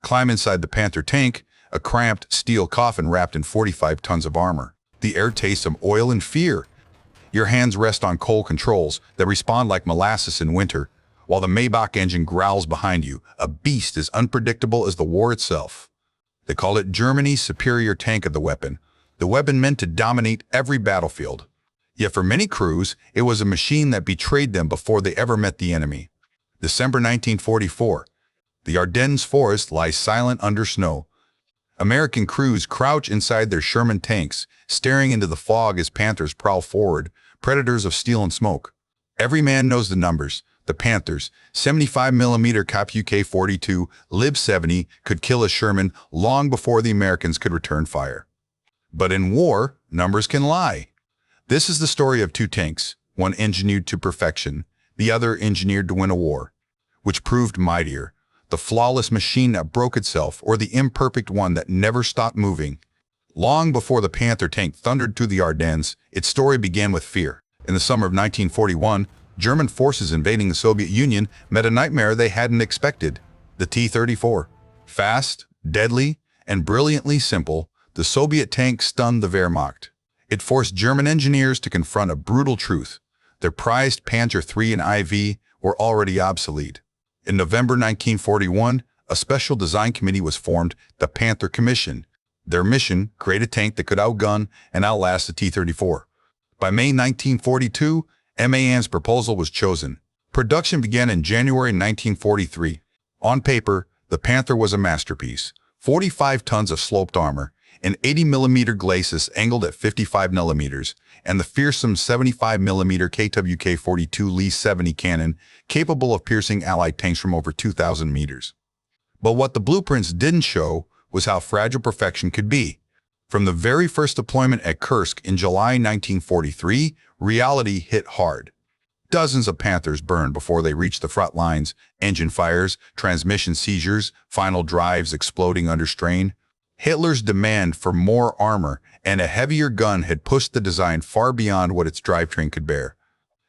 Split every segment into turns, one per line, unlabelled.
Climb inside the Panther tank, a cramped steel coffin wrapped in 45 tons of armor. The air tastes of oil and fear. Your hands rest on coal controls that respond like molasses in winter, while the Maybach engine growls behind you, a beast as unpredictable as the war itself. They call it Germany's superior tank of the weapon meant to dominate every battlefield. Yet for many crews, it was a machine that betrayed them before they ever met the enemy. December 1944. The Ardennes forest lies silent under snow. American crews crouch inside their Sherman tanks, staring into the fog as Panthers prowl forward, predators of steel and smoke. Every man knows the numbers. The Panthers, 75mm Cap UK-42, Lib-70, could kill a Sherman long before the Americans could return fire. But in war, numbers can lie. This is the story of two tanks, one engineered to perfection, the other engineered to win a war. Which proved mightier, the flawless machine that broke itself or the imperfect one that never stopped moving? Long before the Panther tank thundered through the Ardennes, its story began with fear. In the summer of 1941, German forces invading the Soviet Union met a nightmare they hadn't expected, the T-34. Fast, deadly, and brilliantly simple, the Soviet tank stunned the Wehrmacht. It forced German engineers to confront a brutal truth. Their prized Panzer III and IV were already obsolete. In November 1941, a special design committee was formed, the Panther Commission. Their mission, create a tank that could outgun and outlast the T-34. By May 1942, MAN's proposal was chosen. Production began in January 1943. On paper, the Panther was a masterpiece. 45 tons of sloped armor, an 80mm glacis angled at 55mm, and the fearsome 75mm KWK-42 Lee-70 cannon capable of piercing Allied tanks from over 2,000 meters. But what the blueprints didn't show was how fragile perfection could be. From the very first deployment at Kursk in July 1943, reality hit hard. Dozens of Panthers burned before they reached the front lines, engine fires, transmission seizures, final drives exploding under strain. Hitler's demand for more armor and a heavier gun had pushed the design far beyond what its drivetrain could bear.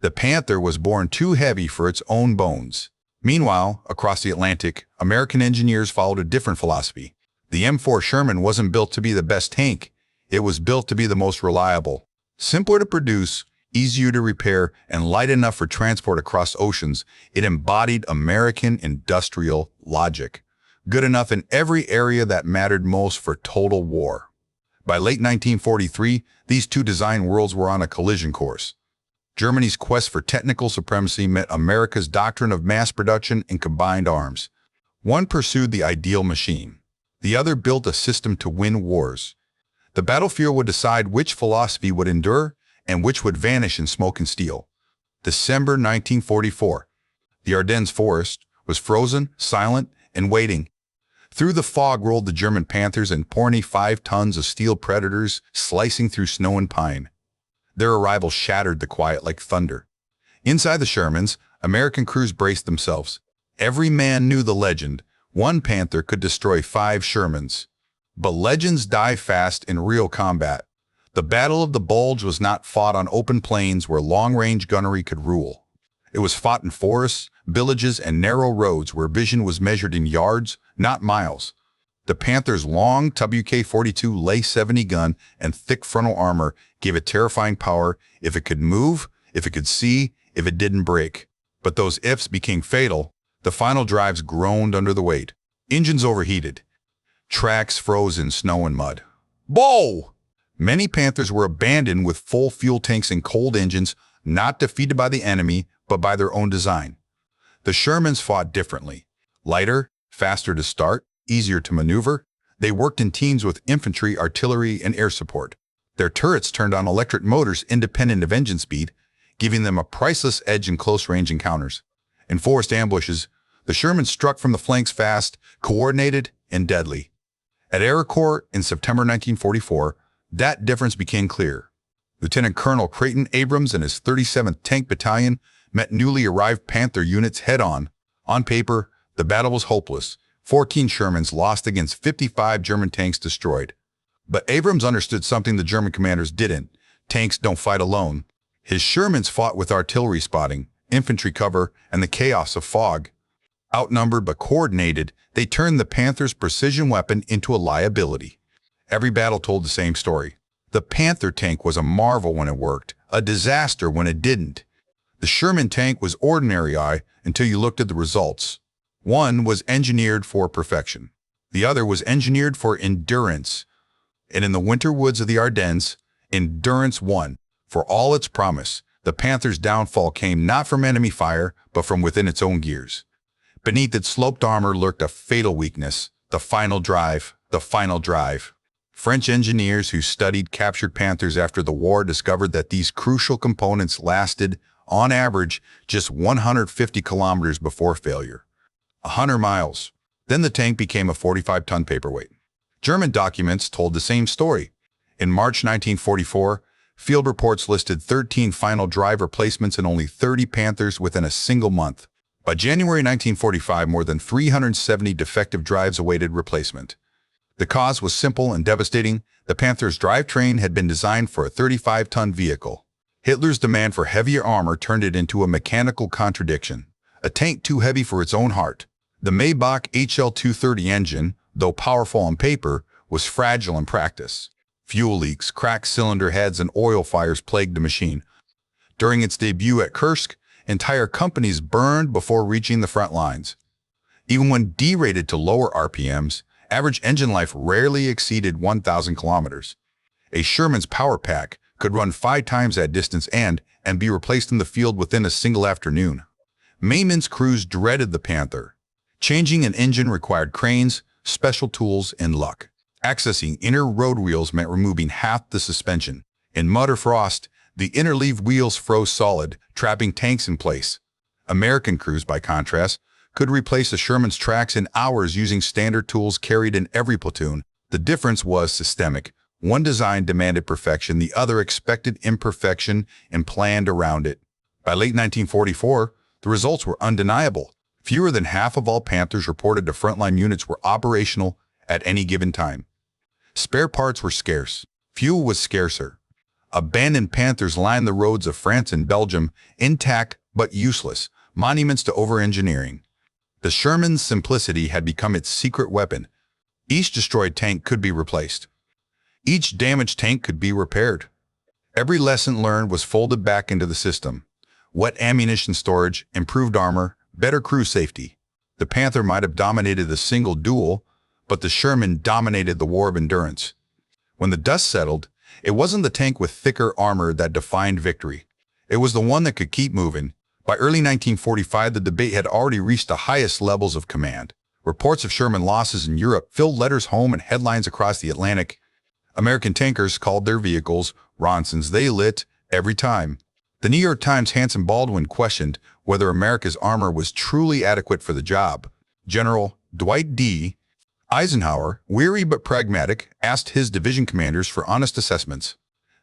The Panther was born too heavy for its own bones. Meanwhile, across the Atlantic, American engineers followed a different philosophy. The M4 Sherman wasn't built to be the best tank. It was built to be the most reliable. Simpler to produce, easier to repair, and light enough for transport across oceans, it embodied American industrial logic. Good enough in every area that mattered most for total war. By late 1943, these two design worlds were on a collision course. Germany's quest for technical supremacy met America's doctrine of mass production and combined arms. One pursued the ideal machine. The other built a system to win wars. The battlefield would decide which philosophy would endure and which would vanish in smoke and steel. December 1944. The Ardennes forest was frozen, silent, and waiting. Through the fog rolled the German Panthers and 25 tons of steel predators slicing through snow and pine. Their arrival shattered the quiet like thunder. Inside the Shermans, American crews braced themselves. Every man knew the legend. One Panther could destroy 5 Shermans. But legends die fast in real combat. The Battle of the Bulge was not fought on open plains where long-range gunnery could rule. It was fought in forests, villages, and narrow roads where vision was measured in yards, not miles. The Panther's long WK-42 Lee-70 gun and thick frontal armor gave it terrifying power if it could move, if it could see, if it didn't break. But those ifs became fatal. The final drives groaned under the weight. Engines overheated. Tracks froze in snow and mud. Bow! Many Panthers were abandoned with full fuel tanks and cold engines, not defeated by the enemy, but by their own design. The Shermans fought differently. Lighter, faster to start, easier to maneuver. They worked in teams with infantry, artillery, and air support. Their turrets turned on electric motors independent of engine speed, giving them a priceless edge in close-range encounters. In forest ambushes, the Shermans struck from the flanks fast, coordinated, and deadly. At Ardennes in September 1944, that difference became clear. Lieutenant Colonel Creighton Abrams and his 37th Tank Battalion met newly arrived Panther units head-on. On paper, the battle was hopeless. 14 Shermans lost against 55 German tanks destroyed. But Abrams understood something the German commanders didn't. Tanks don't fight alone. His Shermans fought with artillery spotting, infantry cover, and the chaos of fog. Outnumbered but coordinated, they turned the Panther's precision weapon into a liability. Every battle told the same story. The Panther tank was a marvel when it worked, a disaster when it didn't. The Sherman tank was ordinary eye until you looked at the results. One was engineered for perfection. The other was engineered for endurance. And in the winter woods of the Ardennes, endurance won. For all its promise, the Panther's downfall came not from enemy fire, but from within its own gears. Beneath its sloped armor lurked a fatal weakness, the final drive, the final drive. French engineers who studied captured Panthers after the war discovered that these crucial components lasted, on average, just 150 kilometers before failure. 100 miles. Then the tank became a 45-ton paperweight. German documents told the same story. In March 1944, field reports listed 13 final drive replacements and only 30 Panthers within a single month. By January 1945, more than 370 defective drives awaited replacement. The cause was simple and devastating. The Panther's drivetrain had been designed for a 35-ton vehicle. Hitler's demand for heavier armor turned it into a mechanical contradiction, a tank too heavy for its own heart. The Maybach HL-230 engine, though powerful on paper, was fragile in practice. Fuel leaks, cracked cylinder heads, and oil fires plagued the machine. During its debut at Kursk, entire companies burned before reaching the front lines. Even when derated to lower RPMs, average engine life rarely exceeded 1,000 kilometers. A Sherman's power pack could run 5 times that distance and be replaced in the field within a single afternoon. Maintenance crews dreaded the Panther. Changing an engine required cranes, special tools, and luck. Accessing inner road wheels meant removing half the suspension. In mud or frost, the inner leaf wheels froze solid, trapping tanks in place. American crews, by contrast, could replace a Sherman's tracks in hours using standard tools carried in every platoon. The difference was systemic. One design demanded perfection, the other expected imperfection and planned around it. By late 1944, the results were undeniable. Fewer than half of all Panthers reported to frontline units were operational at any given time. Spare parts were scarce. Fuel was scarcer. Abandoned Panthers lined the roads of France and Belgium, intact but useless, monuments to over-engineering. The Sherman's simplicity had become its secret weapon. Each destroyed tank could be replaced. Each damaged tank could be repaired. Every lesson learned was folded back into the system. Wet ammunition storage, improved armor, better crew safety. The Panther might have dominated the single duel, but the Sherman dominated the war of endurance. When the dust settled, it wasn't the tank with thicker armor that defined victory. It was the one that could keep moving. By early 1945, the debate had already reached the highest levels of command. Reports of Sherman losses in Europe filled letters home and headlines across the Atlantic. American tankers called their vehicles Ronsons. They lit every time. The New York Times' Hanson Baldwin questioned whether America's armor was truly adequate for the job. General Dwight D. Eisenhower, weary but pragmatic, asked his division commanders for honest assessments.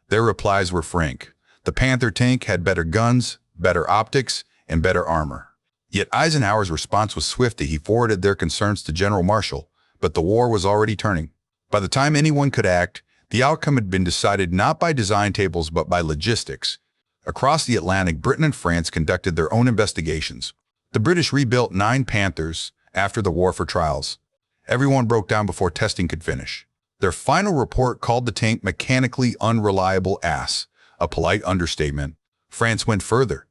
Their replies were frank. The Panther tank had better guns, better optics, and better armor. Yet Eisenhower's response was swift. He forwarded their concerns to General Marshall, but the war was already turning. By the time anyone could act, the outcome had been decided not by design tables but by logistics. Across the Atlantic, Britain and France conducted their own investigations. The British rebuilt 9 Panthers after the war for trials. Everyone broke down before testing could finish. Their final report called the tank mechanically unreliable ass, a polite understatement. France went further.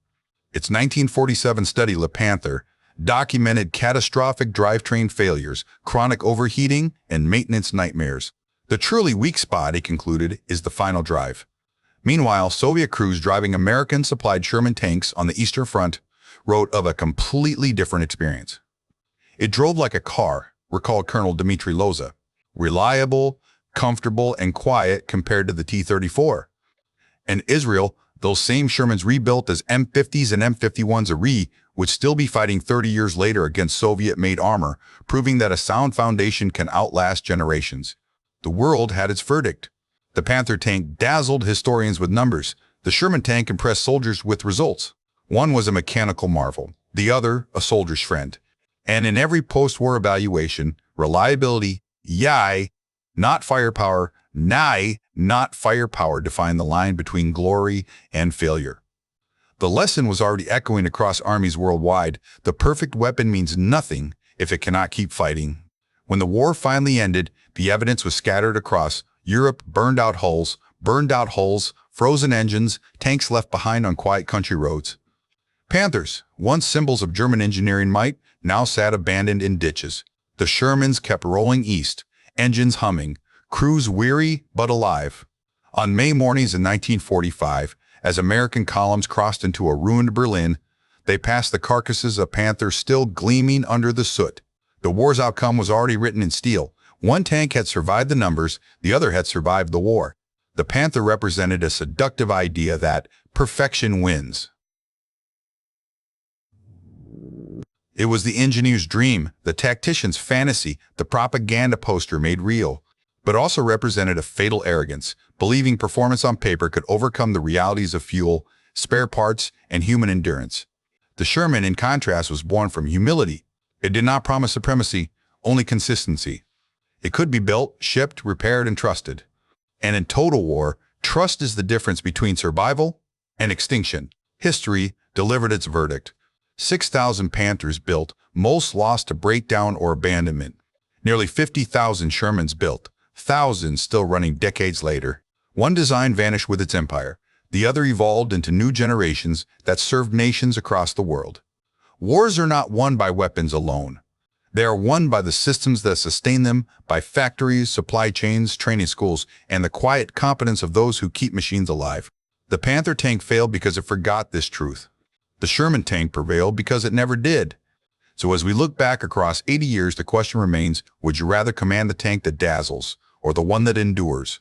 Its 1947 study, Le Panther, documented catastrophic drivetrain failures, chronic overheating, and maintenance nightmares. The truly weak spot, it concluded, is the final drive. Meanwhile, Soviet crews driving American-supplied Sherman tanks on the Eastern Front wrote of a completely different experience. It drove like a car, recalled Colonel Dmitry Loza, reliable, comfortable, and quiet compared to the T-34. In Israel, those same Shermans rebuilt as M50s and M51s would still be fighting 30 years later against Soviet-made armor, proving that a sound foundation can outlast generations. The world had its verdict. The Panther tank dazzled historians with numbers. The Sherman tank impressed soldiers with results. One was a mechanical marvel, the other a soldier's friend. And in every post-war evaluation, reliability, yai, not firepower, nai, not firepower, defined the line between glory and failure. The lesson was already echoing across armies worldwide. The perfect weapon means nothing if it cannot keep fighting. When the war finally ended, the evidence was scattered across Europe: burned out hulls, frozen engines, tanks left behind on quiet country roads. Panthers, once symbols of German engineering might, now sat abandoned in ditches. The Shermans kept rolling east, engines humming, crews weary but alive. On May mornings in 1945, as American columns crossed into a ruined Berlin, they passed the carcasses of Panthers still gleaming under the soot. The war's outcome was already written in steel. One tank had survived the numbers, the other had survived the war. The Panther represented a seductive idea that perfection wins. It was the engineer's dream, the tactician's fantasy, the propaganda poster made real, but also represented a fatal arrogance, believing performance on paper could overcome the realities of fuel, spare parts, and human endurance. The Sherman, in contrast, was born from humility. It did not promise supremacy, only consistency. It could be built, shipped, repaired, and trusted. And in total war, trust is the difference between survival and extinction. History delivered its verdict. 6,000 Panthers built, most lost to breakdown or abandonment. Nearly 50,000 Shermans built, thousands still running decades later. One design vanished with its empire. The other evolved into new generations that served nations across the world. Wars are not won by weapons alone. They are won by the systems that sustain them, by factories, supply chains, training schools, and the quiet competence of those who keep machines alive. The Panther tank failed because it forgot this truth. The Sherman tank prevailed because it never did. So as we look back across 80 years, the question remains, would you rather command the tank that dazzles or the one that endures?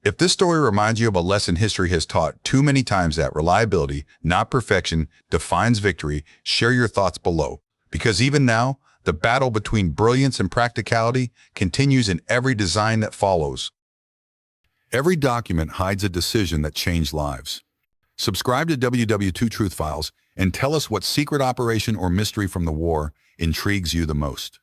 If this story reminds you of a lesson history has taught too many times, that reliability, not perfection, defines victory, share your thoughts below. Because even now, the battle between brilliance and practicality continues in every design that follows. Every document hides a decision that changed lives. Subscribe to WW2 Truth Files and tell us what secret operation or mystery from the war intrigues you the most.